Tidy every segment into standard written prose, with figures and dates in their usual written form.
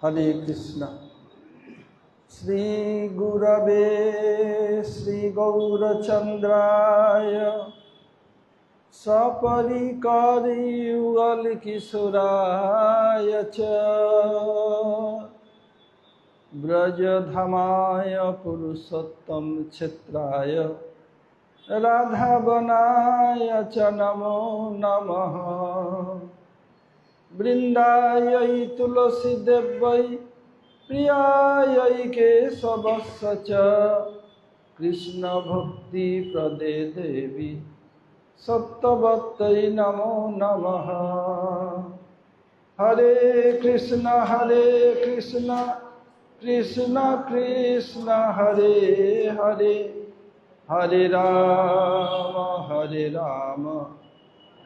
हरे कृष्ण। श्री गुरवे श्री गौरचंद्राय सपरिकर युगल किशोराय च ब्रजधामाय पुरुषोत्तम क्षेत्राय राधावनाय च नमो नमः। वृंदायै तुलसी देव्यै प्रियायै केशवस्य च कृष्ण भक्ति प्रदे देवी सत्यवत्यै नमो नमः। हरे कृष्ण कृष्ण कृष्ण हरे हरे, हरे राम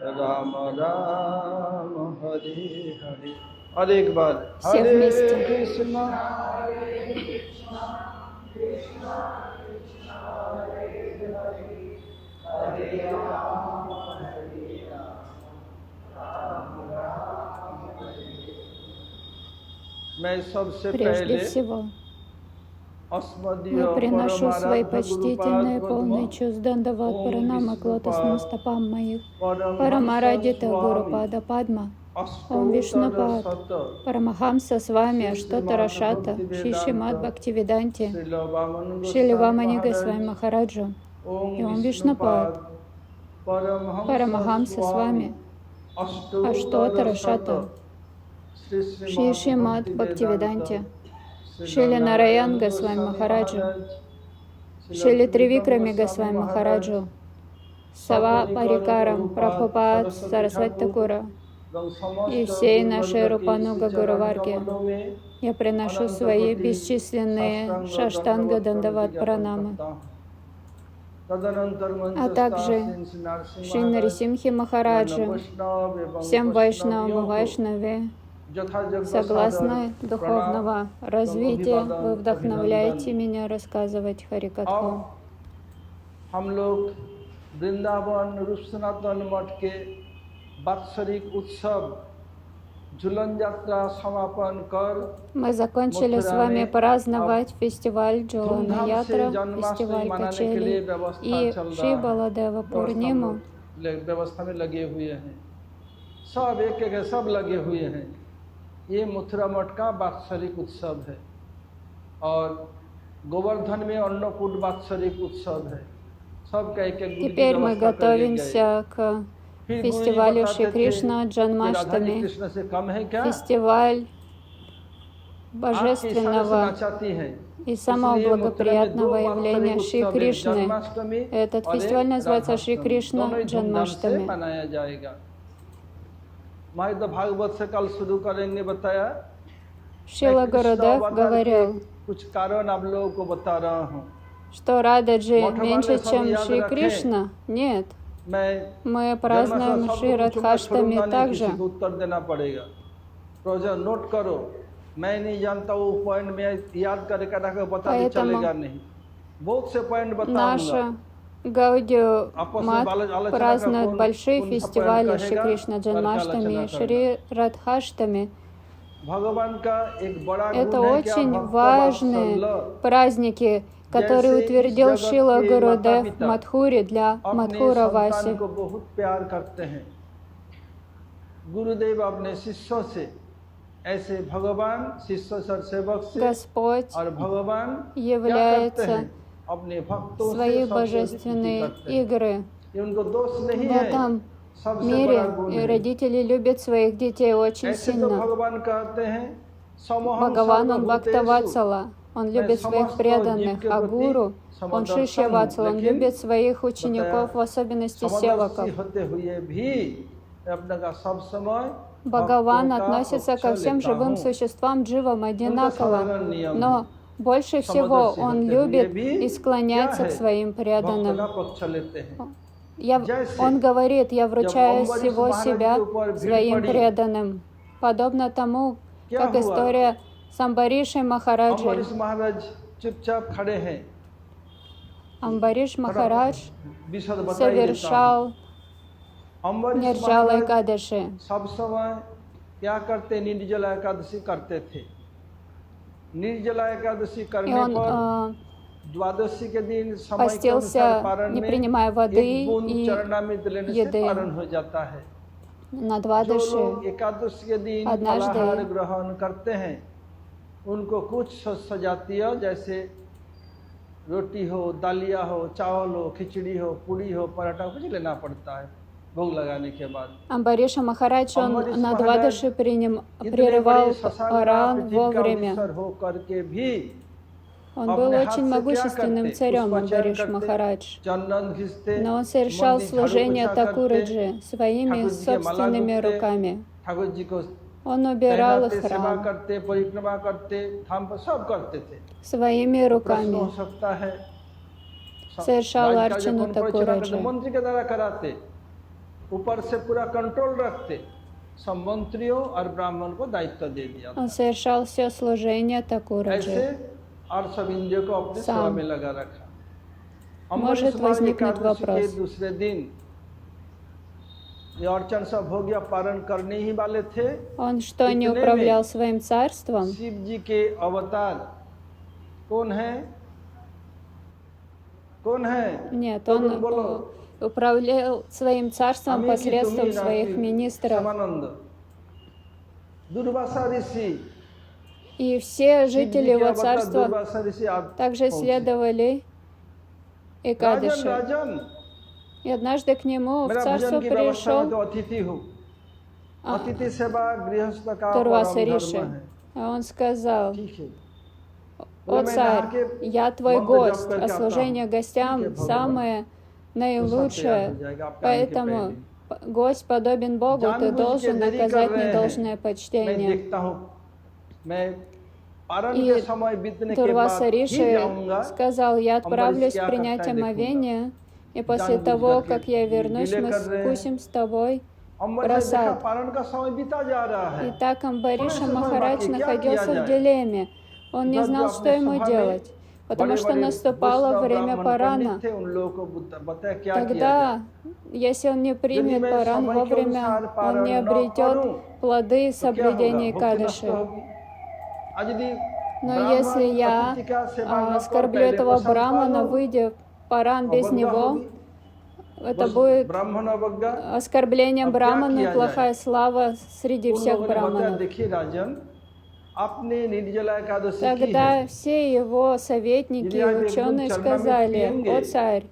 राम राम हरे हरे। और एक बार हरे कृष्ण हरे राम मैं सबसे Прежде всего, я приношу свои почтительные полные чувств Дандават Пранама к лотосным стопам моих Парамарадита Гурупада Падма, Ом Вишнупад, Парамахамса с вами, Аштота Рашата, Шишимад Бхактивиданти, Шрила Вамани Госвами Махараджу, и Ом Вишнупад, Парамахамса с вами, Аштота Рашата, Шишимад Бхактивиданти, Шрила Нараян Госвами Махараджу, Шрила Тривикрами Госвами Махараджу, Сава Парикарам Прабхупад Сарасвати Такура и всей нашей Рупануга Гуруварге я приношу свои бесчисленные Шаштанга Дандават Пранамы, а также Шри Нарисимхи Махараджи, всем Вайшнавам и Вайшнаве. Согласно духовного развития, вы вдохновляете меня рассказывать Харикатху. हम लोग वृंदावन रूप सनातन मठ के वात्सरिक उत्सव झूलन यात्रा समापन कर мы закончили с вами праздновать фестиваль Джулана Ятра, фестиваль качелей и Шри Баладева Пурниму. व्यवस्था में लगे हुए हैं, सब एक सब लगे हुए हैं। ये मथुरा मठ का वात्सरिक उत्सव है और गोवर्धन में अन्नकूट वात्सरिक उत्सव है। सबका एक Теперь мы готовимся к фестивалю Шри Кришна Джанмаштами, фестиваль божественного и самого благоприятного явления Шри Кришны. Этот фестиваль называется Шри Кришна Джанмаштами. महाराज भागवत से कल शुरू करेंगे बताया। Шрила Гурудев говорил, कुछ कारण आप लोगों को बता रहा हूँ, что Рададжи меньше, чем Шри Кришна? Нет. Мы празднуем Шри Радхаштами также. उत्तर देना पड़ेगा। प्रोजेक्ट नोट करो, मैं नहीं जानता वो पॉइंट में याद करके रखा पता चलेगा नहीं। बहुत से पॉइंट बताऊंगा। Гаудио Мат празднуют большие фестивали Шри Кришна Джанмаштами и Шри Радхаштами. Это очень важные праздники, которые утвердил Шрила Гурудев в Мадхуре для Мадхура Васи. Господь является свои божественные игры в этом мире, и родители любят своих детей очень сильно. Бхагаван, он Бхактаватсала, он любит своих преданных, а Гуру, он Шишьяватсала, он любит своих учеников, в особенности севаков. Бхагаван относится ко всем живым существам дживам одинаково, но больше всего он любит и склоняется к своим преданным. Он говорит, я вручаю всего себя своим преданным, подобно тому, как история с Амбаришей Махараджи. Амбариш Махарадж совершал Нирджала Экадаши. निर्जला एकादशी И करने он पर द्वादशी के दिन समय के अनुसार постился, पारण не में принимая воды एक बूंद и चरणामृत लेने से еды. पारण हो जाता है। На जो Двадаши लोग एकादशी के दिन однажды फलाहार ग्रहण करते हैं उनको कुछ सजातीय जैसे रोटी हो, दालिया हो, चावल हो, खिचड़ी हो, पूड़ी हो, पराठा कुछ लेना पड़ता है भोग लगाने के बाद। Амбариша Махарадж, он अम्बरीश на महाराज Двадаши इतने прерывал बड़े शशांक Аран पृथ्वी का вовремя. अधीश्वर हो करके भी Он был अपने हाथ очень से क्या могущественным करते? царем, पुष्पचयन Амбариш करते, Махарадж. चंदन घिसते, Но он совершал मंदिर झाड़ू служение पोछा करते, Такураджи своими ठाकुर जी के माला собственными गुथते, руками. ठाकुर जी को Он убирал पहनाते, सेवा храм करते, परिक्रमा करते, धाम पर सब करते थे। своими प्रश्न हो руками. सकता है Совершал राज्य का अर्चनु जब कौन परिचालन करते, Такураджи. मंत्री के द्वारा कराते, ऊपर से पूरा कंट्रोल रखते, सब मंत्रियों और ब्राह्मण को दायित्व दे दिया। Он सोвершал все служение ऐसे Такураджи. और सब इंद्रियों को अपने सेवा में लगा रखा। Может возникнуть एकादशी вопрос. के दूसरे दिन ये अर्चन सब हो गया, पारण करने ही वाले थे। Он что, не इतने में управлял своим царством? शिव जी के अवतार कौन है? कौन है? Нет, तो он तुम बोलो। управлял своим царством अमी की посредством तुम्ही своих नाती министров. समानंद, दुर्वासा ऋषि, И все शिव जी жители के его अवतार царства दुर्वासा ऋषि आप также पहुंचे। следовали राजन Экадыши. राजन, И однажды к нему в मेरा царство भजन की व्यवस्था में तो пришел अतिथि हूँ। А, अतिथि सेवा गृहस्थ का Турваса परम धर्म Риши. है। А он сказал: ठीक है। «О царь, я твой гость, а служение гостям самое наилучшее, поэтому гость подобен Богу, ты должен оказать мне должное मैं почтение». देखता हूँ, मैं पारण И के समय बीतने के बाद Турваса ही Риши जाऊंगा। сказал: «Я отправлюсь क्या принять करता है देखूंगा। омовение, и после जानबूझ того, करके как я вернусь, डिले мы कर रहे हैं। вкусим с тобой अम्बर ने देखा просад». पारण का समय बीता जा रहा है। И так Амбариша थोड़े से Махарадж समय बाकी, क्या находился किया в जाए? дилемме. Он не जब знал, जो что अपने ему सभा में делать, потому что बड़े-बड़े наступало वैष्णव время ब्राह्मण Парана. पंडित थे, उन लोगों को बताया क्या किया जाए। Тогда, если он не примет मैं Паран समय के вовремя, अनुसार он पारण не न обретет करूं, плоды तो क्या होगा? соблюдения भक्ति नष्ट Экадыши. होगी। आज यदि Но ब्राह्मण если я अतिथि का सेवा न कर оскорблю पहले этого प्रसाद Брамана, पालो, выйдя Паран без अवज्ञा него, होगी। это बस будет ब्राह्मण अवज्ञा। оскорблением अब क्या Браману и किया плохая слава среди उन всех लोगों ने बताया, Браманов. देखिए राजन, आपने निर्जला एकादशी की Тогда है, все его советники यदि и आप एक ученые बूंद चरणामृत сказали: पिएंगे, «О царь,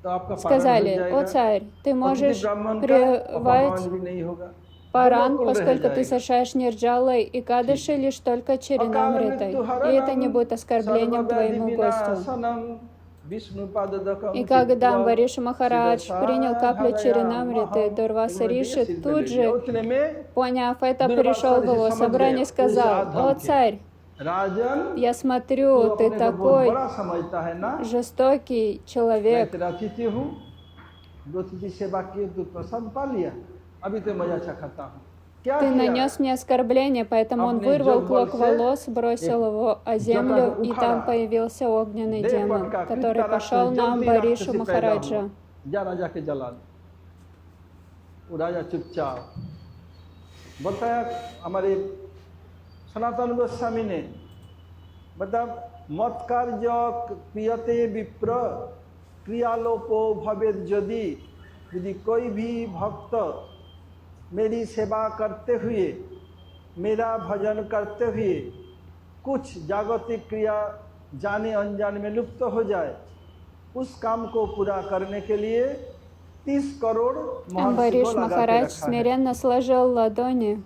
तो आपका पारण हो сказали, о जाएगा। царь, ты अतिथि можешь ब्राह्मण का прерывать अपमान भी नहीं होगा। Паран, बिल्कुल रह поскольку ты जाएगा। совершаешь Нирджалой и Кадыши лишь только Чаринамритой, и это не будет оскорблением твоему гостю». И когда Амбариша Махарадж принял каплю Чаринамриты, Дурваса Риши тут же, поняв это, пришел в его собрание и сказал: «О царь, я смотрю, ты такой жестокий человек. Ты нанес мне оскорбление», поэтому он вырвал клок волос, бросил его о землю, и там появился огненный демон, который пошел на Амбаришу Махараджа. बताया हमारे सनातन गोस्वामी ने, मतलब मत कार्य क्रियते विप्र क्रियालोपो भवेद यदि, यदि कोई भी भक्त मेरी सेवा करते हुए, मेरा भजन करते हुए कुछ जागतिक क्रिया जाने अनजाने में लुप्त हो जाए, उस काम को पूरा करने के लिए 30 करोड़ Амбариш Махарадж смиренно сложил ладони,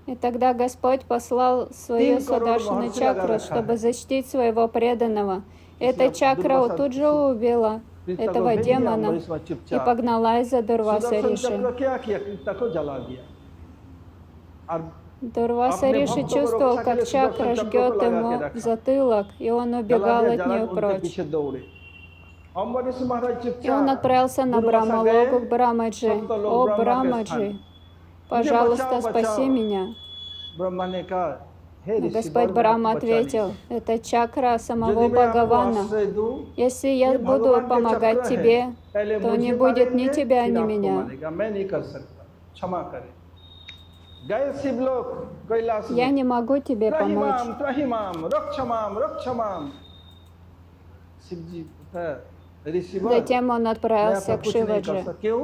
и тогда Господь послал свою Садаршана чакру, чтобы защитить своего преданного. Эта чакра тут же убила этого демона и погналась за Дурваса Риши. Дурваса Риши чувствовал, как чакра жгет ему в затылок, и он убегал от нее прочь. И он отправился на Брамалогу к Брамаджи. «О Брамаджи, пожалуйста, спаси меня». Но Господь Брахма ответил: «Это чакра самого Бхагавана. Если я буду помогать тебе, то не будет ни тебя, ни меня». गए शिवलोक कैलाश Я में, не могу тебе помочь. त्राहिमाम त्राहिमाम रक्षमाम रक्षमाम। शिव जी ऋषिवर Затем он मैं отправился आपका к कुछ नहीं कर Шиваджи. सकता। क्यों?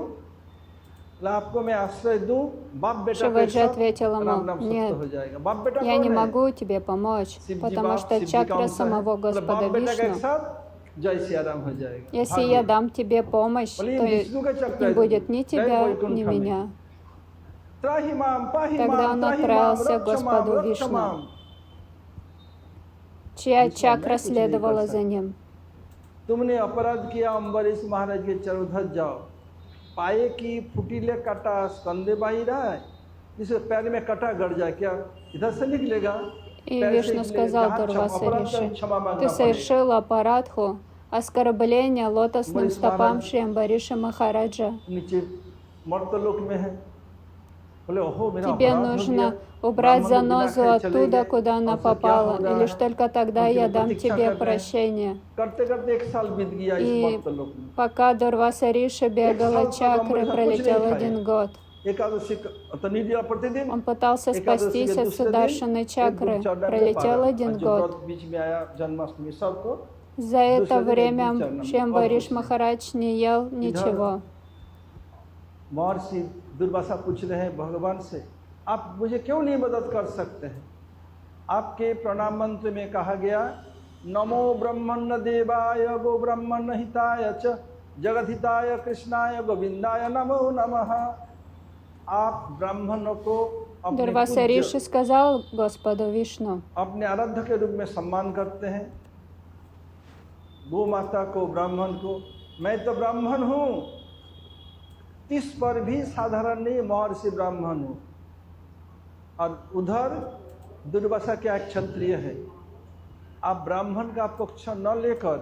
आपको मैं आश्रय दूं, बाप बेटा को एक Шиваджи साथ ответил राम ему, नाम सत्य нет, हो जाएगा। बाप बेटा я не कौन है? могу тебе помочь, शिव जी потому बाप, что शिव जी का чакра अंश है। самого मतलब Господа बाप बेटा का एक Вишну. साथ जय सिया राम हो जाएगा। Если भाग्य। я дам тебе помощь, बोले, то विष्णु का चक्र не है, будет ни गए тебя, वैकुंठ ни में। меня. त्राहिमाम Тогда पाहिमाम он त्राहिमाम отправился к रक्षमाम Господу Вишну, रक्षमाम। чья विष्णु, чакра मैं कुछ नहीं следовала कर за सकता। ним. तुमने अपराध किया, अम्बरीश महाराज के चरणोधर जाओ। पाए की फुटीले काटा स्कंदे बाही रहा है, जिसे पैर में काटा गड़ जाए, क्या इधर से निकलेगा? И पैर से Вишну निकले, сказал जहाँ Дурваса अपराध का Риши, क्षमा ты मांगना पड़ेगा। совершил апарадху, оскорбление лотосным Амбариш стопам Махарадж Шри Амбариша Махараджа. नीचे मर्तलोक में है। बोले ओहो मेरा Тебе अपराध हो нужно गया, убрать ब्राह्मण बिना занозу खाए चले оттуда, गए, куда она और फिर क्या попала, हो रहा и है? лишь только тогда उनकी я लोग дам प्रतीक्षा тебе कर रहे हैं। прощение. करते करते 1 साल बीत गया इस И मर्तलोक में। пока Дурваса Риша бегала साल तक чакры, Амбариша пролетел कुछ नहीं 1 год. एकादशी तो नहीं दिया प्रतिदिन। Он пытался एकादशी спастись के от दूसरे Сударшины दिन чакры, एक चरण में пролетел पारा। 1 जो год. व्रत बीच में आया जन्माष्टमी सबको За это दूसरे दिन время एक चरण Шри में, और Амбариш कुछ नहीं। Махарадж не ел ничего. महर्षि दुर्वासा पूछ रहे हैं भगवान से, आप मुझे क्यों नहीं मदद कर सकते हैं? आपके प्रणाम मंत्र में कहा गया, नमो ब्रह्मण्य देवाय गो ब्रह्मण्य हिताय च जगत हिताय कृष्णाय गोविंदाय नमो नमः। आप ब्राह्मणों को अपने Дурваса Риши पूज्य, сказал Господу Вишну, अपने आराध्य के रूप में सम्मान करते हैं। गो माता को, ब्राह्मण को, मैं तो ब्राह्मण हूँ, इस पर भी साधारण नहीं, महर्षि ब्राह्मण हूँ। और उधर दुर्वासा क्या क्षत्रिय है। आप ब्राह्मण का पक्ष न लेकर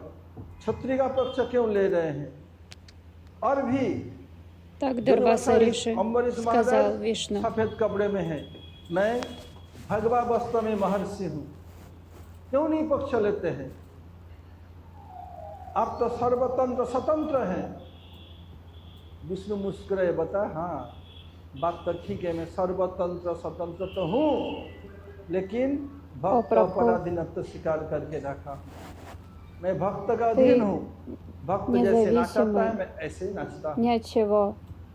क्षत्रिय का पक्ष क्यों ले रहे हैं? और भी так Дурваса Риши अम्बरीश сказал महाराज Вишну. सफेद कपड़े में है, मैं भगवा वस्त्र में महर्षि हूँ, क्यों नहीं पक्ष लेते हैं? आप तो सर्वतंत्र स्वतंत्र हैं। विष्णु मुस्कुराए, बता हाँ बात तो ठीक है, मैं सर्वतंत्र स्वतंत्र तो हूँ, लेकिन भक्त पराधीनत्व स्वीकार करके रखा हूँ। मैं भक्त का अधीन हूँ। भक्त जैसे नाचता है, मैं ऐसे ही नाचता हूँ। Ни от чего.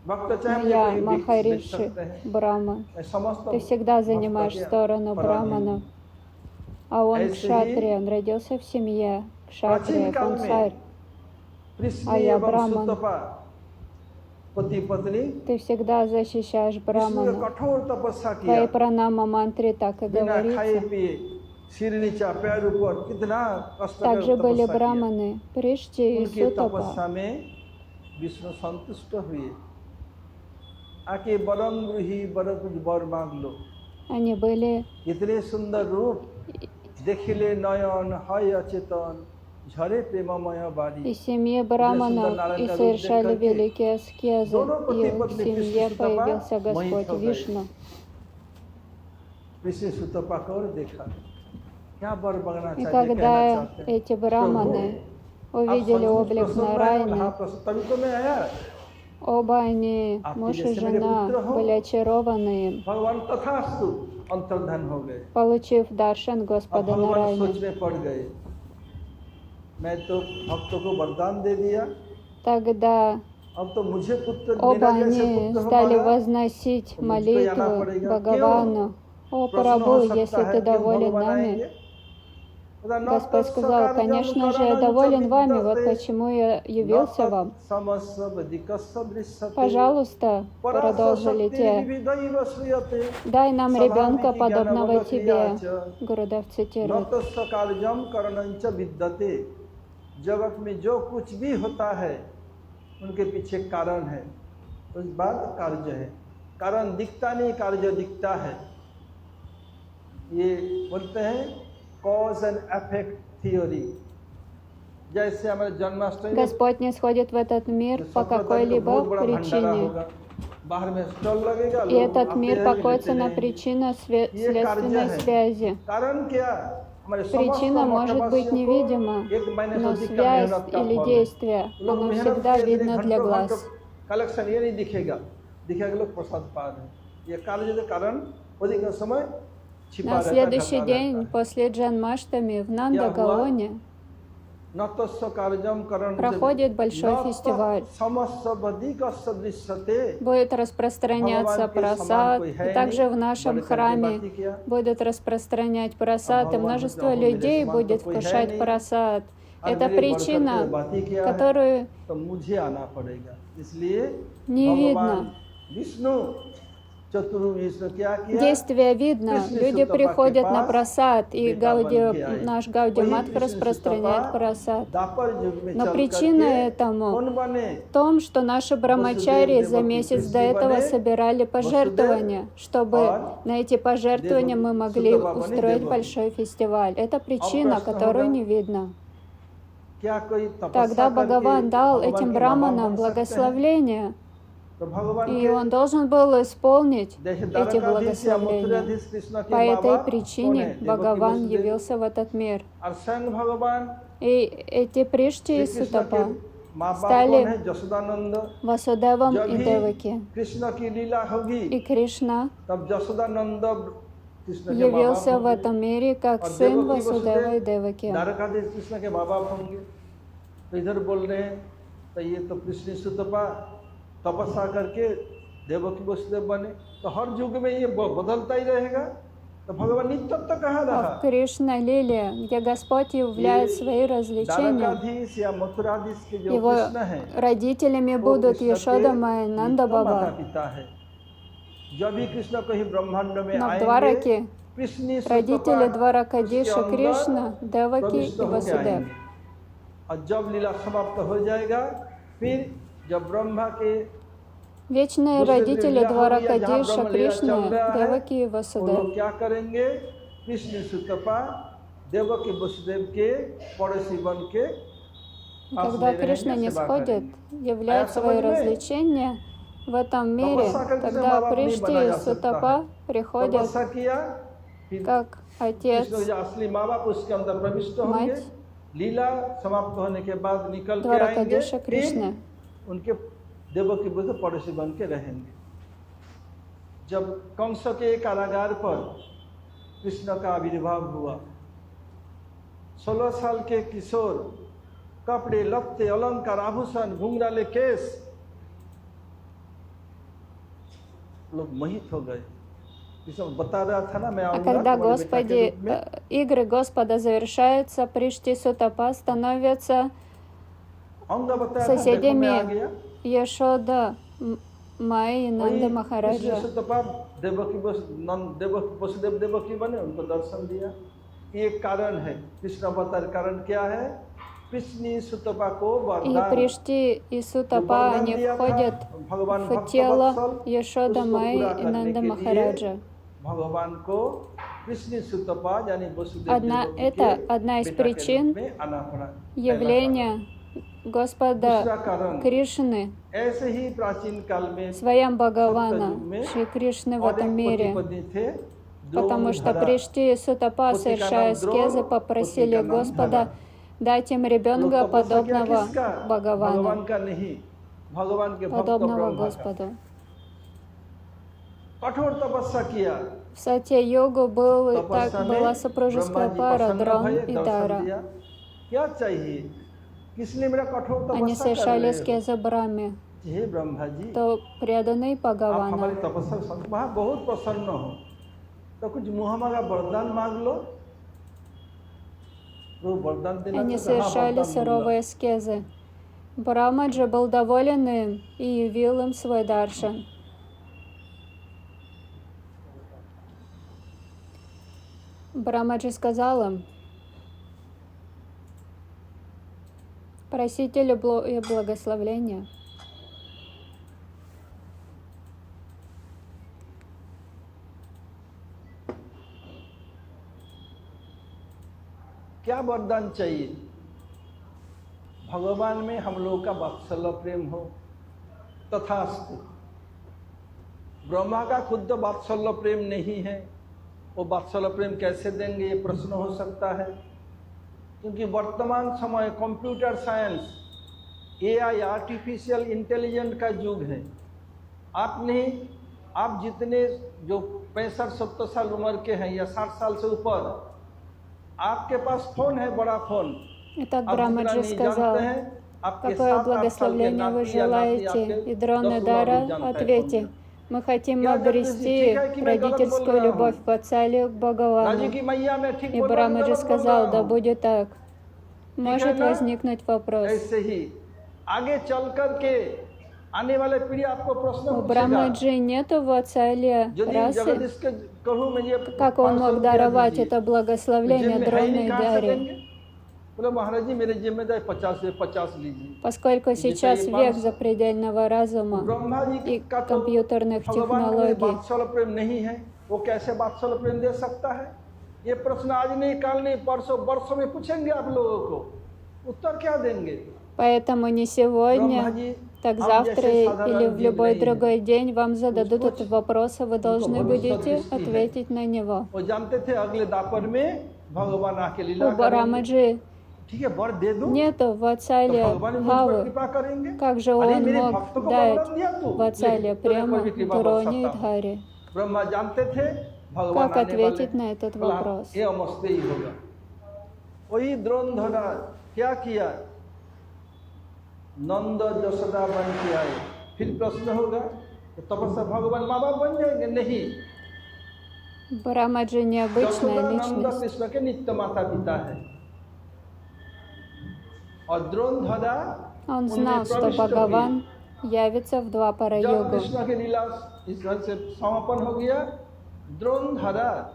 भक्त चाहे Но я मुझे कोई बेच Махариши, सकते हैं, Брахман. मैं समझता Ты हूँ всегда भक्त занимаешь क्या сторону पराधीन Брахмана. हूँ। А он ऐसे ही кшатрия, он родился в семье प्राचीन кшатриев, काल он में царь. कृष्ण А я एवं ब्राह्मण. सुतपा पति पत्नी Ты всегда защищаешь विष्णु ने Брахмана. कठोर तपस्या В किया, твоей пранама мантре так и बिना खाए говорится. पिए सिर नीचा पैर ऊपर, कितना कष्ट कर Также были तपस्या किया। браманы Пришти и उनकी Сутапа. तपस्या में विष्णु संतुष्ट हुए। आके वरम गृही वर कुछ वर मांग लो। Они были इतने सुंदर रूप देखिले नयन हय अचेतन झरे प्रेममय बारी। из семьи браманов и совершали великие аскезы. दोनों И पति в पत्नी семье कृष्ण появился सुतपा मोहित Господь हो गए। Вишну. कृष्ण सुतपा को और देखा, क्या वर मांगना И चाहिए, कहना когда चाहते हैं। эти браманы आप увидели सचमुच облик प्रसन्न हैं, हाँ Нараяны, प्रसन्न, तभी तो मैं आया। оба они, आपके муж и जैसे मेरे жена, पुत्र हो। были очарованы им, भगवान तथास्तु अंतर्धान हो गए। получив даршан अब Господа भगवान सोच Нараяны. में पड़ गए, मैं तो भक्तों को वरदान दे दिया, Тогда अब तो मुझे पुत्र оба मेरा जैसे они पुत्र стали हमारा возносить तो मुझको आना молитву पड़ेगा। Бхагавану. О प्रश्न Прабху, हो सकता если है ты क्यों доволен भगवान нами, आएंगे? Господь сказал, конечно же, я доволен вами, вот почему я явился вам. Пожалуйста, продолжили те, дай нам ребенка, подобного тебе. Гурудев цитирует. जगत में जो कुछ भी होता है उनके पीछे कारण है, उस बाद कार्य है। कारण दिखता नहीं, कार्य दिखता है। ये बोलते हैं कॉज एंड इफेक्ट थ्योरी। जैसे हमारे जन्माष्टमी Господь не сходит в этот мир по какой-либо причине. बाहर में स्टॉल लगेगा, И этот мир покоится на причинно-следственной связи. कारण क्या? Причина может быть невидима, но связь или действие, оно всегда видно для глаз. कलेक्शन ये नहीं दिखेगा, दिखेगा लोग प्रसाद पा रहे हैं। ये कार्य कारण अधिक समय छिपा На रहता है, следующий ढका день, रहता है। после Джанмаштами, в Нандагаоне न तस्य कार्यम करण проходит большой фестиваль. समस्वधिक सदृश्यते। Будет распространяться прасад, и также в нашем храме будут распространять прасад, и множество людей будет вкушать прасад. Это причина, которую तो मुझे आना पड़ेगा, इसलिए не भगवान видно. विष्णु चतुर्विष्णु क्या किया? Действие видно. Люди приходят на прасад, и наш Гаудия वही Матх कृष्ण распространяет सुतपा прасад. द्वापर युग में Но चल причина करके этому कौन बने? в том, что наши брамачари за месяц до этого собирали пожертвования, чтобы на эти пожертвования мы могли устроить большой фестиваль. Это причина, которую не видно. क्या कोई Тогда तपस्या Бхагаван дал करके этим भगवान के браманам बाबा बन सकते हैं? благословление, तो भगवान и के он должен был исполнить जैसे эти द्वारकाधीश या благословения. मथुराधीश कृष्ण के По этой बाबा कौन причине है? देवकी Бхагаван वसुदेव। явился в этот мир. और स्वयं भगवान И эти Пришти श्री и कृष्ण के Сутапа माँ बाप कौन стали है? जसोदानंद। Васудевом जब и भी Деваки. कृष्ण की लीला होगी И Кришна तब जसोदानंद कृष्ण के явился बाबा в होंगे этом мире как और сын देवकी Васудева и वसुदेव Деваки. द्वारकाधीश कृष्ण के बाबा होंगे। तो इधर बोल रहे हैं तो ये तो कृष्ण सुतपा तपस्या करके देवकी वसुदेव बने, तो हर युग में ये बदलता ही रहेगा। तो भगवान नित्य कहाँ А रहा? в Кришна Лиле, где Господь являет свои развлечения, द्वारकाधीश या मथुराधीश के जो его कृष्ण है родителями वो будут कृष्ण Йошода के Майя, Нанда नित्य माता Баба. पिता है। जब भी कृष्ण कहीं ब्रह्मांड में Но в आएंगे Двараке कृष्ण родители Дваракадиша उसके अंदर Кришна, Деваки प्रविष्ट и होके Васудев. आएंगे। और जब लीला समाप्त हो जाएगा, फिर जब ब्रह्मा के Вечные दूसरे родители लीला हो गया, जहाँ Дваракадиша ब्रह्म लीला चल Кришны, रहा है, Деваки и वो Васудев. लोग क्या करेंगे? कृष्ण सुतपा देवकी वसुदेव के पड़ोसी बन के И когда Кришна не сходит, являет свои развлечения в этом мире, тогда Пришти и Сутапа приходят तपस्या किया, फिर как отец, कृष्ण जो असली माँ बाप उसके अंदर प्रविष्ट होंगे। मत लीला समाप्त होने के बाद निकल के आएंगे, Дваракадиша Кришна. फिर उनके देवकी वसुदेव पड़ोसी बन के रहेंगे। जब कंस के कारागार पर कृष्ण का आविर्भाव हुआ, 16 साल के किशोर, कपड़े लत्ते अलंकार आभूषण घुंघराले केस, लोग मोहित हो गए। कृष्ण बता रहा था ना, मैं А आऊंगा когда तुम्हारे बेटा के रूप में। игры Господа завершаются, Пришти и Сутапа становятся अंग बताया था, देखो मैं आ соседями गया। Йошода Майи и Нанда वही Махараджа. कृष्ण सुतपा देवकी वसुदेव देवकी बने, उनको दर्शन दिया। ये कारण है, कृष्ण अवतार कारण क्या है? कृष्ण सुतपा को И वरदान, Пришти и जो Сутапа, वरदान они दिया था, входят भगवान в тело भक्तवत्सल, Йошода उसको Майи पूरा и करने Нанда के लिए Махараджа. भगवान को कृष्ण सुतपा यानी वसुदेव Это одна из причин में आना पड़ा। явления Господа Кришны, ऐसे ही प्राचीन काल में своим Бхагавана, Шри Кришны в этом мире. Потому что Пришти и Сутапа, совершая аскезы, попросили Господа дать им ребенка, подобного Бхагавану, подобного Господу. कठोर तपस्या किया, В Сатья-йогу была तपस्या супружеская пара Дрон и Дара. क्या चाहिए? किसने मेरा कठोर Они तपस्या कर совершали रहे हो? аскезы Брахме. हे ब्रह्मा जी, То преданные आप हमारी Бхагавана. तपस्या से वहाँ बहुत प्रसन्न हो, तो कुछ मुँह वरदान मांग लो। तो वरदान देना Они तो हाँ, совершали वरदान суровые аскезы. Брамаджа был доволен им и явил им свой даршан. Брамаджи сказал им: просите любое благословление. क्या वरदान चाहिए? भगवान में हम लोग का वात्सल्य प्रेम हो, तथास्तु। ब्रह्मा का खुद वात्सल्य प्रेम नहीं है, वो वात्सल्य प्रेम कैसे देंगे, ये प्रश्न हो सकता है। क्योंकि वर्तमान समय computer science, AI, artificial intelligence का युग है। आपने आप जितने जो 65-70 साल उम्र के हैं या 60 साल से ऊपर, आपके पास फोन है, बड़ा फोन, Итак, आप जितना Брамаджи नहीं сказал, जानते हैं, आपके какое 7-8 साल के благословление вы नाती या नाती желаете? आपके И Дрона 10 Дара भी जानता है फोन ответил, में। мы хотим क्या जगदीश जी, ठीक обрести है कि मैं गलत बोल родительскую रहा любовь हूँ? к Ватсалию, к राजू Бхагавану. की मैया मैं ठीक И बोल रहा हूँ, Брамаджи गलत बोल रहा сказал, да हूँ? будет так. ठीक है Может ना? возникнуть вопрос. ऐसे ही आगे चल करके आने वाले पीढ़ी आपको प्रश्न У पूछेगा। Брамаджи нету Ватсалия यदि расы. जगदीश के कहूँ मैं ये Как он 500 мог रुपया даровать दीजिए, это तो जेब благословение में है ही नहीं, Дронной कहाँ से Даре? देंगे? बोले महाराज जी मेरे जेब में 50 से 50 लीजिए। Поскольку मुझे сейчас चाहिए век 500। запредельного разума ब्रह्मा जी и का तो компьютерных भगवान में технологий, वात्सल्य प्रेम नहीं है, वो कैसे वात्सल्य प्रेम दे सकता है? ये प्रश्न आज नहीं, कल नहीं, परसों वर्षों में पूछेंगे आप लोगों को, उत्तर क्या देंगे? поэтому не ब्रह्मा сегодня, जी так हम завтра जैसे или साधारण в जीव любой नहीं है। другой день вам зададут कुछ этот вопрос, и вы должны भविष्य будете दृष्टि है। ответить на него. वो जानते थे अगले दापर में भगवान आके लीला У करेंगे। Брамаджи ठीक है, वर दे दूं нету तो Ватсалия भगवान मुझ पर Бхавы. कृपा करेंगे। Как же अरे он मेरे мог भक्तों को дать वरदान दिया तू, Ватсалия ले, तेरे прямо पर भी कृपा Дроне и बरसाता हूं। Дхаре? ब्रह्मा जानते थे भगवान Как आने वाले, ответить на этот बोला, вопрос? ये अमस्ते ही होगा। वही द्रोणधरा क्या किया, नंद जसोदा बन के आए। फिर प्रश्न होगा तो तपस्या भगवान माँ बाप बन जाएंगे? नहीं, Брамаджи необычная जसोदा नंद личность. कृष्ण के नित्य माता पिता है और द्रोणधरा Он उनमें знал, что प्रविष्ट हुई। Бхагаван явится в Двапара जब युगу. कृष्ण के लीला इस घर से समापन हो गया, द्रोणधरा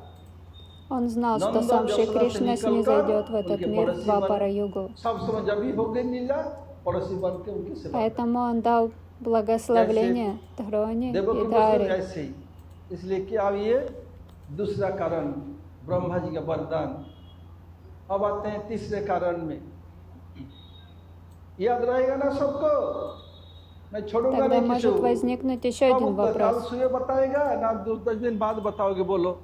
Он знал, что नंद сам Шри जसोदा से Кришна снизойдет в निकलकर этот उनके мир в पड़ोसी Двапара बन, युगу. सब समय जब भी हो गई लीला, पड़ोसी बन के उनकी सेवा करें। Поэтому он дал благословление Дроне देवों и के Даре. ऐसे ही, इसलिए कि अब ये दूसरा कारण ब्रह्मा जी का वरदान। अब आते हैं तीसरे कारण में, याद रहेगा ना सबको? मैं छोड़ूंगा Тогда नहीं किसी может को। возникнуть еще один कब कल вопрос. सुबह बताएगा ना 2-10 दिन बाद बताओगे? बोलो।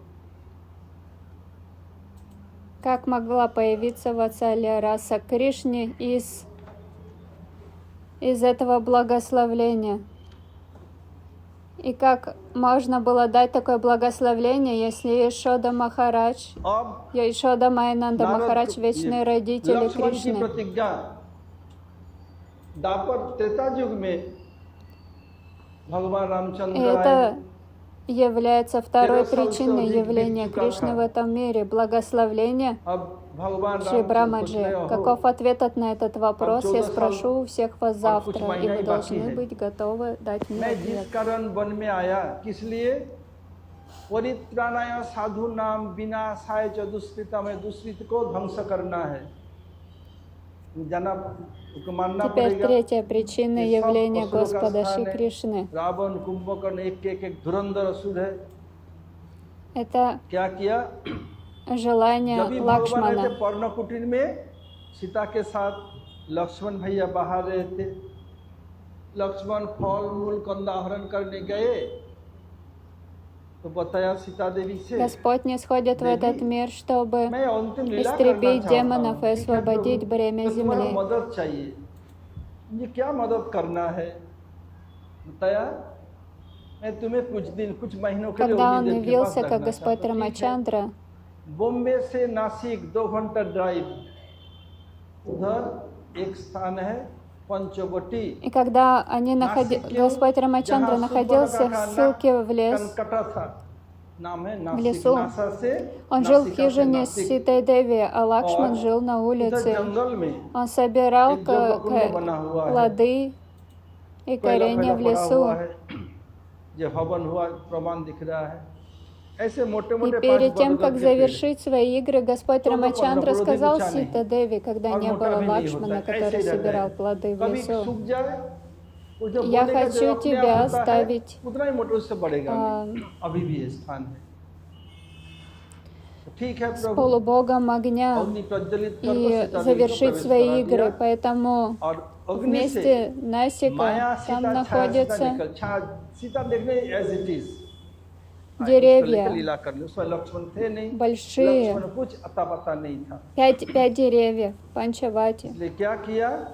Как могла появиться Ватсалия раса Кришне из этого благословления? И как можно было дать такое благословение, если Ешода Махарадж, अब Ешода Майянанда नारद Махарадж, вечные родители लक्ष्मण की Кришны? प्रतिज्ञा दापर त्रेता युग में भगवान И रामचंद्र आए, это является второй 13 साल से причиной अधिक явления बीत चुका Кришны था। в этом мире. Благословление अब भगवान Шри राम से पूछ Брамаджи. रहे हो, Каков ответ на этот вопрос, я 14 спрошу у всех вас और कुछ завтра, и महीना вы ही बाकी должны है। быть готовы дать мне मैं ответ. जिस कारण वन में आया, किस लिए? परित्राणाय साधु नाम विनाशाय च दुष्कृता में दुष्कृत को ध्वंस करना है। जाना को मानना Теперь पड़ेगा। третья причина ये सब явления असुरों का Господа स्थान Шри है। Кришны. रावण कुंभकर्ण एक धुरंधर असुर है। Это क्या किया? желание जब भी भगवान आए थे Лакшмана. पर्ण कुटीर में, सीता के साथ लक्ष्मण भैया बाहर रहे थे। लक्ष्मण फल मूल कंदाहरण करने गए तो बताया सीता देवी से, Господь не сходит в этот мир, чтобы मैं अंतिम लीला истребить करना демонов चाहता и हूं। ठीक है освободить प्रभु, बремя तो तुम्हारा земли. मदद चाहिए। मुझे क्या मदद करना है? बताया, मैं तुम्हें कुछ महीनों के लिए Когда он उन्हीं देव के पास явился как रखना Господь चाहता हूं। ठीक है? Рамачандра, बॉम्बे से नासिक 2 घंटा ड्राइव, उधर एक स्थान है पंचवटी, и когда Господь Рамачандра находился в ссылке в лес, कनकटा था, नाम है в नासिक, лесу, नासा से он жил в नासिका से хижине с नासिक। Ситой Деви, а Лакшман और жил на इधर улице. जंगल में Он собирал एक जलकुंड बना हुआ है। плоды и पहला коренья в पड़ा лесу. हुआ है, जो हवन हुआ प्रमाण दिख रहा है। ऐसे मोटे И मोटे перед 5 тем, बरगद как के पेड़। завершить свои игры, Господь तो Рамачандра पंद्रह сказал दिन Сита Деви, когда और не मोटा было भी नहीं Лакшмана, होता, ऐसे который ही रहता собирал है। плоды в कभी лесу. सूख जाए, वो जब Я बोलेगा, хочу जो अपने тебя आप होता है, оставить उतना ही मोटे उससे बढ़ेगा आ, नहीं। अभी भी ये स्थान है। तो ठीक है с प्रभु, полубогом огня अग्नि प्रज्वलित कर и सीता देवी को завершить प्रवेश свои करा игры. दिया। Поэтому और अग्नि से вместе Насика माया там सीता छाया सीता находятся निकल सीता देखने एज इट इज деревья लीला कर ली। उसमें लक्ष्मण थे नहीं, большие, कुछ अता पता नहीं था। 5 деревьев, Панчавати. इसलिए क्या किया?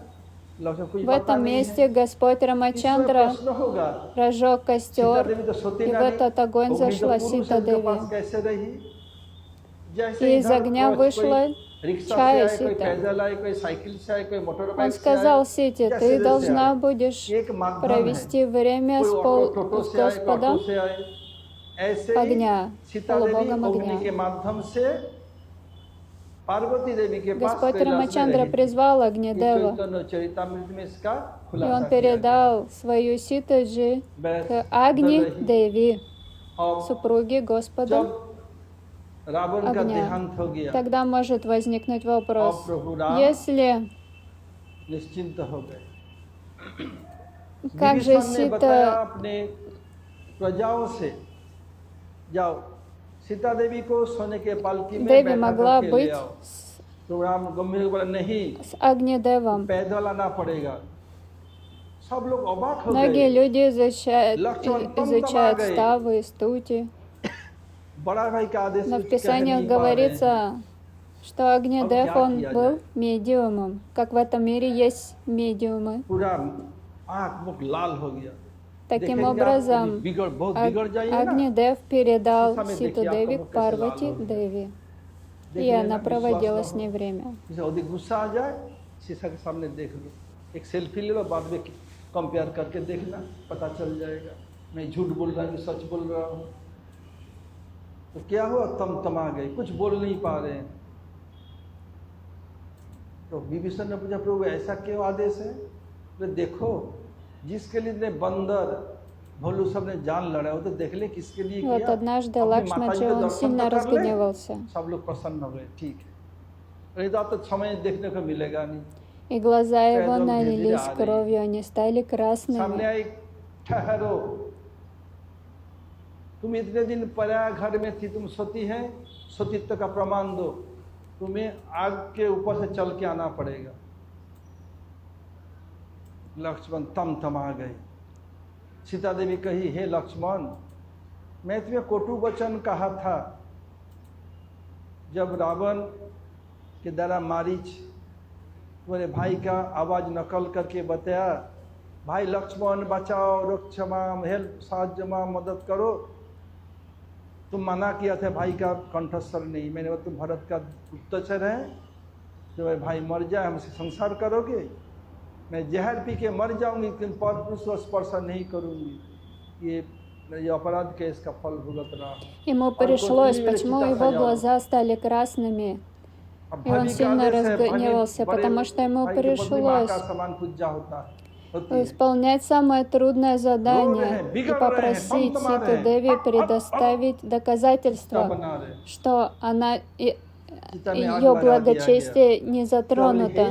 लक्ष्मण कुछ В पता этом नहीं है। месте Господь इसमें Рамачандра प्रश्न होगा, разжег सीता костер, देवी तो सोती и в नहीं, этот огонь अग्नि तो зашла पुरुष Сита है, उनके Деви. पास कैसे रही? जैसे И из इधर огня कोई вышла रिक्शा से Чая आए, कोई Сита. पैदल आए, कोई साइकिल से आए, कोई मोटर Он बाइक से आए, сказал Сите, जैसे ты जैसे должна आए, будешь एक माध्यम है, провести время कोई с, टोटो с से आए, कोई ऑटो Господом से आए, ऐसे ही огня, सीता देवी полубогом अग्नि огня. के माध्यम से पार्वती देवी के पास Господь कैलाश में Рамачандра रही थी। призвал ये Агнидева, चैतन्य चरितामृत में इसका и खुलासा он किया गया। передал свою Ситаджи बस к Агни रही। Деви, और супруге Господа जब रावण का огня. देहांत हो गया, Тогда может возникнуть вопрос, और प्रभु राम если निश्चिंत हो गए। как же विभीषण ने बताया Сита अपने प्रजाओं से, जाओ सीता देवी को सोने के पालकी में Деви बैठा могла करके ले быть आओ। तो राम गंभीर बोला नहीं, с Агнидевом. पैदल आना पड़ेगा। सब लोग अबाक हो Многие गए। люди изучают изучают ставы и стути, बड़ा भाई का आदेश но в कुछ कह Писаниях नहीं पा रहे हैं। говорится, что Агнидев, क्या он किया был जाए? медиумом, как в этом мире есть медиумы. पूरा आंख मुख लाल हो गया। Таким देखेंगे आप, образом, बहुत बिगड़ जाइए ना। Агнидев передал Сами Ситу देखिए, Деви आपका к मुख कैसे Парвати लाल हो गया। Деви, и देखिए она ना, проводила विश्वास с ना ней हो। время. जैसे अधिक गुस्सा आ जाए, शीशा के सामने देख लो, एक सेल्फी ले लो, बाद में कंपेयर करके देखना, पता चल जाएगा मैं झूठ बोल रहा हूँ, सच बोल रहा हूँ। तो क्या हुआ, तमा गए, कुछ बोल नहीं पा रहे हैं। तो विभीषण ने पूछा, प्रभु ऐसा क्यों आदेश है? तो देखो, जिसके लिए बंदर भोलू सब ने जान लड़ा, वो तो देख ले किसके लिए Вот किया। однажды अपनी Лакшмаджи, माताजी को он दर्शन сильно तो कर ले। разгневался, सब लोग प्रसन्न हो गए, ठीक है। नहीं तो आप तो समय देखने को मिलेगा नहीं। и глаза его Поэтому налились धीरे-धीरे кровью, они стали सामने красными. आई, ठहरो, तुम इतने दिन पराया घर में थी, तुम सोती है, सतीत्व का प्रमाण दो, तुम्हें आग के ऊपर से चल के आना पड़ेगा। लक्ष्मण तमा गए। सीता देवी कही, हे लक्ष्मण, मैं तुम्हें कोटु वचन कहा था, जब रावण के द्वारा मारीच तुम्हारे भाई का आवाज नकल करके बताया, भाई लक्ष्मण बचाओ, रक्षमाम, हेल्प, साहाଯ୍य माम, मदद करो। तुम मना किया था भाई का कंठस्वर नहीं, मैंने बोला तुम भरत का गुप्तचर है, जो भाई मर जाए हमसे संसार करोगे, मैं जहर पी के मर जाऊंगी, लेकिन पर पुरुष को स्पर्श नहीं करूंगी। ये अपराध के इसका फल भुगत रहा हूं। Ему пришлось, почему его глаза стали красными, и он сильно разгневался, потому что ему пришлось исполнять самое трудное задание и попросить Ситу Деви предоставить доказательства, что она, ее благочестие не затронуто,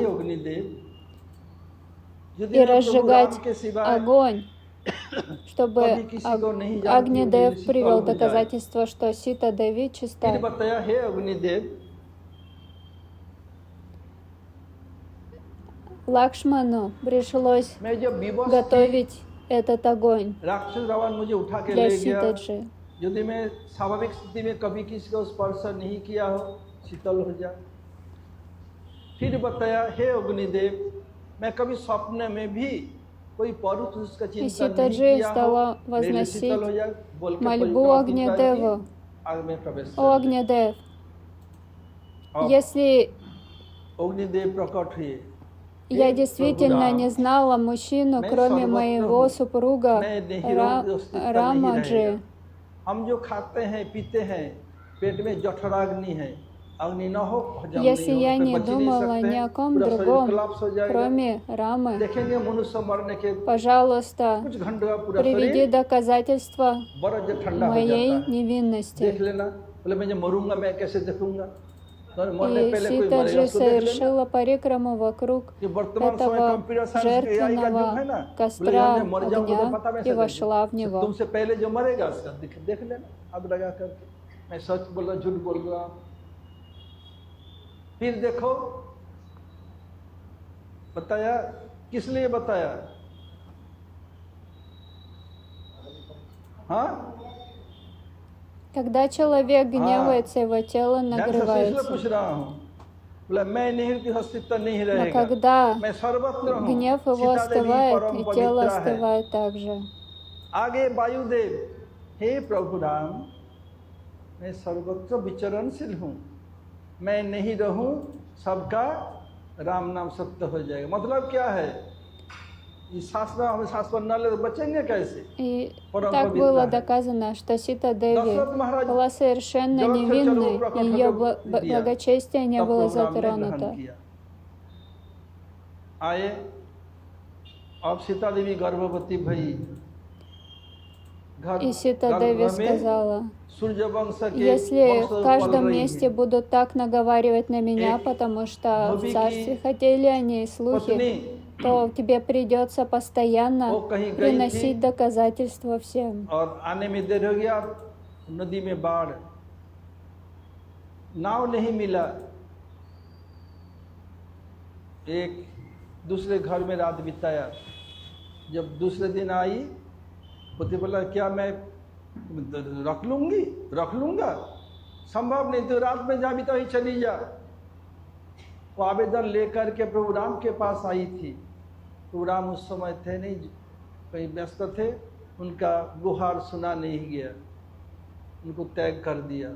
и разжигать огонь, чтобы Агнидев привел доказательство, что Сита Деви чиста. Лакшману пришлось готовить этот огонь для Ситаджи. यदि मैं स्वाभाविक स्थिति में कभी किसी को स्पर्श नहीं किया हो, शीतल हो जाए। फिर बताया, हे अग्निदेव, मैं कभी स्वप्न में भी कोई परुष उसका И चिंतन नहीं Ситаджи किया стала हो, मेरे शीतल हो जाए, बोल के мольбу परिक्रमा Агнидеву. आग में प्रवेश О Агнидев, अब если अग्निदेव प्रकट हुए, я действительно не знала мужчину, кроме моего супруга Рамаджи, हम जो खाते हैं पीते हैं, पेट में जठराग्नि है, अग्नि न हो, हजम если नहीं я हो, не बच नहीं думала सकते ни हैं, о ком पूरा शरीर другом, कोलैप्स हो जाएगा। кроме Рамы, देखेंगे मनुष्य मरने के пожалуйста, कुछ घंटों का पूरा приведи शरीर доказательства बर्फ जो ठंडा हो моей जाता है। देख невинности. लेना, बोले मैं जब मरूंगा मैं कैसे देखूंगा, तो मरने И पहले कोई Сита मरेगा же उसको देख लेना। совершила парикраму вокруг ये वर्तमान समय этого कंप्यूटर साइंस के AI का युग है ना, жертвенного बोले костра जब मैं मर जाऊंगा तो огня पता मैं и вошла в него. तुमसे पहले जो मरेगा उसका देख लेना, अब लगा करके मैं सच बोल रहा झूठ बोल रहा। फिर देखो, बताया किस लिए बताया, हाँ Когда человек гневается, его тело ध्यान से इसलिए нагревается. पूछ रहा हूँ, बोला मैं नहीं हूँ, अस्तित्व नहीं Но रहेगा, когда मैं सर्वत्र हूँ। гнев его सीता देवी остывает, परम и тело पवित्र है। остывает также. आगे वायुदेव, हे प्रभु राम, मैं सर्वत्र विचरणशील हूँ, मैं नहीं रहूँ सबका राम नाम सत्य हो जाएगा। मतलब क्या है, इस शास्त्र हमें शास्त्र न ले तो बचेंगे कैसे? И परम так पवित्र было है। доказано, что Сита Деви दशरथ महाराज была совершенно जब से चलो невинной, प्रकट и ее होकर दिया, благочестие не तब было प्रभु राम ने ग्रहण затронуто. किया। आए, अब सीता देवी गर्भवती भई, И Сита Деви сказала: सूर्य वंश के если वंश в पल каждом रही месте है। будут так наговаривать на меня, потому что в царстве ходили они слухи, पत्नी то тебе придется постоянно वो कहीं गई приносить थी доказательства всем. और आने में देर हो गया, नदी में बाढ़, नाव नहीं मिला, एक दूसरे घर में रात बिताया। जब दूसरे दिन आई, पति बोला क्या मैं रख लूंगा, संभव नहीं, तो रात में जा बिता ही चली जा। वो आवेदन लेकर के प्रभु राम के पास आई थी। प्रभु राम उस समय थे नहीं, कहीं व्यस्त थे, उनका गुहार सुना नहीं गया, उनको त्याग कर दिया।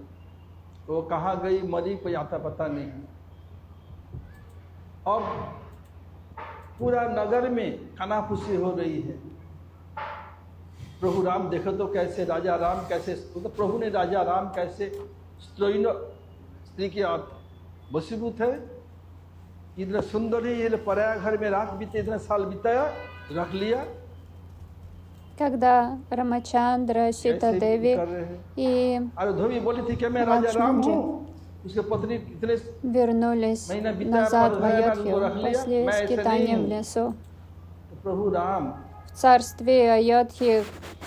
वो कहाँ गई, मरी, कोई आता पता नहीं। और पूरा नगर में कानाफूसी हो रही है। प्रभु राम देखो तो कैसे, राजा राम कैसे, तो प्रभु ने राजा राम कैसे स्त्री के वशीभूत है। इतना सुंदर ही, ये पराया घर में रात बीते, इतना साल बिताया, रख लिया। Когда Рамачандра, Сита Деви и अरे धोबी बोली थी कि मैं राजा राम हूँ, उसके पत्नी इतने вернулись назад в Айодхью после скитания в лесу. प्रभु राम В царстве Айодхи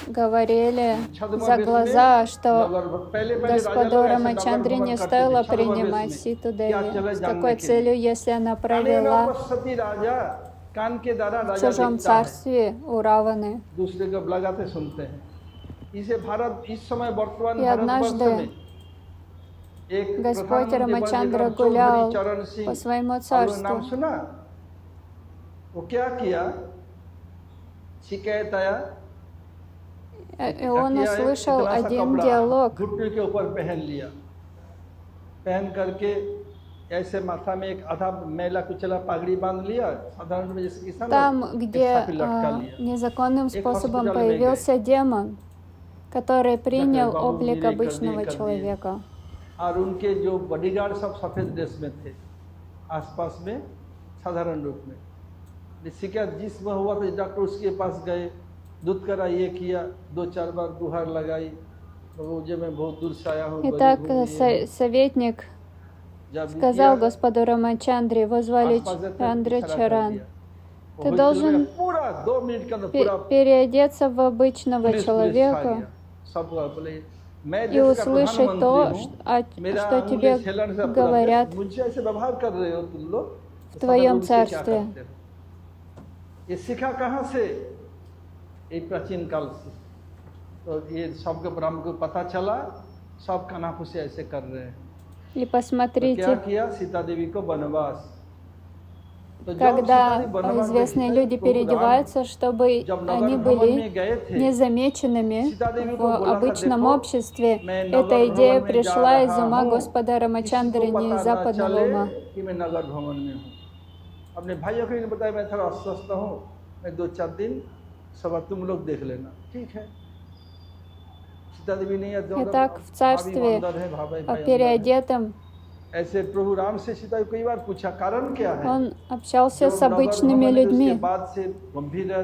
говорили за глаза, что господу Рамачандре не стоило принимать Ситу Деви. С какой целью, если она провела в чужом царстве у Раваны? И однажды Господь Рамачандра гулял по своему царству. И он услышал один диалог. पहन करके ऐसे माथा में एक आधा मैला कुचला पगड़ी बांध लिया, साधारण में जैसे किसान Там, где незаконным способом появился демон, который принял облик обычного человека. और उनके जो बॉडीगार्ड सब सफेद ड्रेस में थे, आसपास में साधारण रूप में। शिकायत जिसमें हुआ तो डॉक्टर उसके पास गए, दूध करा, ये किया, 2-4 बार गुहार लगाई, मुझे मैं बहुत दूर से आया हूँ। Итак, советник сказал господу Рамачандре, его звали Чандрачаран: ты должен переодеться в обычного человека и услышать то, что тебе говорят в твоем царстве. ये सीखा कहाँ से? ये प्राचीन काल से। तो ये सबके ब्रह्म को पता चला, सब कानाफूसी ऐसे कर रहे हैं। И तो посмотрите, क्या किया? सीता देवी को वनवास। तो जब когда सीता देवी वनवास известные गई, люди प्रभु राम переодеваются, чтобы они были незамеченными в обычном обществе, эта идея пришла из ума Господа Рамачандры, не из западного ума. कि मैं नगर भवन में हूँ। अपने भाइयों को इन्हें बताया मैं थोड़ा अस्वस्थ हूँ, मैं 2-4 दिन सब तुम लोग देख लेना, ठीक है। सीता देवी नहीं, Итак, в царстве переодетым ऐसे प्रभु राम से सीता कई बार पूछा कारण क्या है। он общался с обычными людьми,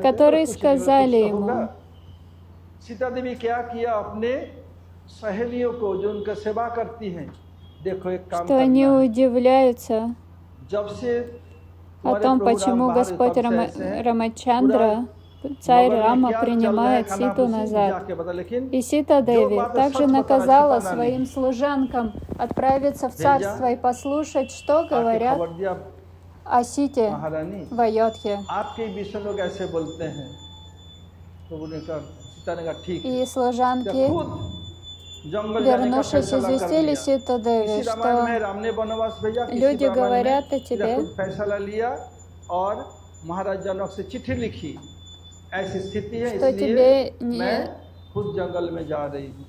которые сказали ему: सीता देवी क्या किया, अपने सहेलियों को जो उनका सेवा करती हैं, देखो एक काम что они удивляются जब से о том, почему Господь Рамачандра, царь Рама, принимает Ситу назад. И Сита Деви также наказала своим служанкам отправиться в царство и послушать, что говорят о Сите в Айодхе. И служанки जंगल जाने का вернувшись फैसला из कर Устили लिया। Сита Деви, किसी रामायण में что राम ने वनवास भेजा, किसी люди रामायण में говорят о या тебе, खुद फैसला लिया और महाराज जनक से चिट्ठी लिखी। ऐसी स्थिति है, что इसलिए тебе मैं не खुद जंगल में जा रही हूँ।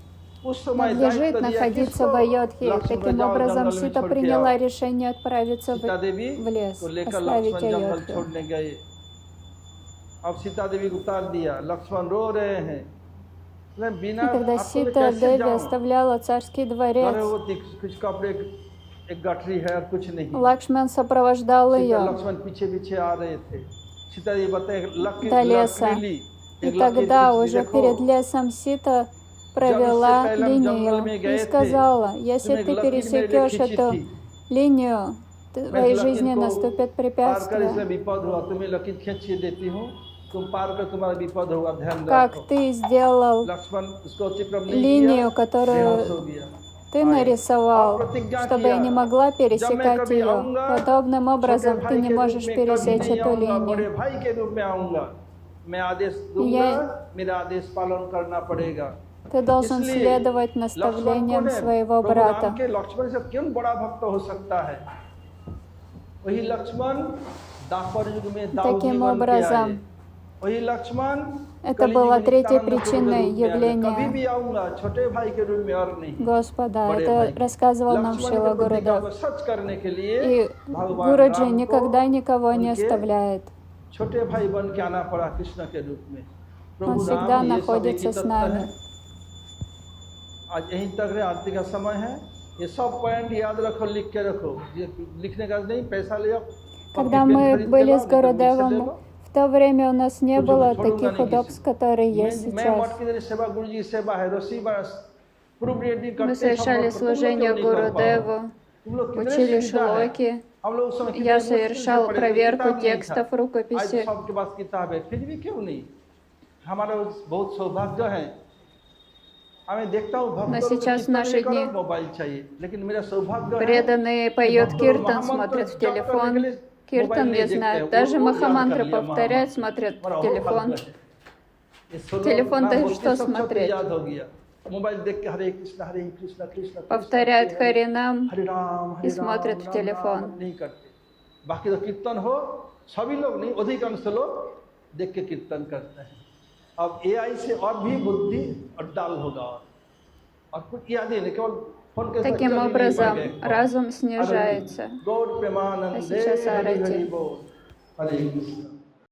उस समय надлежит दायित्व दिया находиться किसको? в Айодхе. लक्ष्मण Таким जाओ образом, जंगल में Сита छोड़ के приняла आओ। решение отправиться सीता देवी в лес, को लेकर оставить लक्ष्मण जंगल Айодху. छोड़ने गए। अब सीता देवी को उतार दिया, लक्ष्मण रो रहे हैं। मैं बिना И когда आपको मैं Сита कैसे Деви जाऊं? оставляла царский अरे дворец, वो कुछ कपड़े, एक गठरी है और कुछ नहीं। Лакшман сопровождал सीता ее लक्ष्मण पीछे पीछे आ रहे थे। सीता देवी बताए до леса. И тогда уже перед лесом Сита провела линию и сказала, если ты пересекешь эту линию, твоей жизни наступят препятствия. Как ты сделал линию, которую ты нарисовал, чтобы я не могла пересекать ее. Подобным образом ты не можешь пересечь эту линию. Ты должен следовать наставлениям своего брата. Таким образом, это была третья причина явления Господа. Это рассказывал нам Шрила Гурудев. И Гуруджи никогда никого не оставляет. Он всегда находится с нами. आज यहीं तक है, आरती का समय है। ये सब पॉइंट याद रखो, लिख के रखो। ये लिखने का नहीं, पैसा ले आओ। Когда мы были с Гурудевом, в то время у нас не было таких удобств, которые есть сейчас. Мы совершали служение Гурудеву, учили шлоки. Я совершал проверку текстов рукописи. Но сейчас в наши дни преданные поют киртан, смотрят в телефон. Киртан не знают. Даже махамантры повторяют, смотрят в телефон. Телефон-то что смотреть? Повторяют Харинам и смотрят в телефон. बाकी तो कीर्तन हो, सभी लोग नहीं, अधिकांश लोग देख के कीर्तन करते हैं। अब एआई से और भी बुद्धि और डाल होगा और कुछ याद ही नहीं, केवल फोन के Таким образом, разум снижается. А сейчас арати.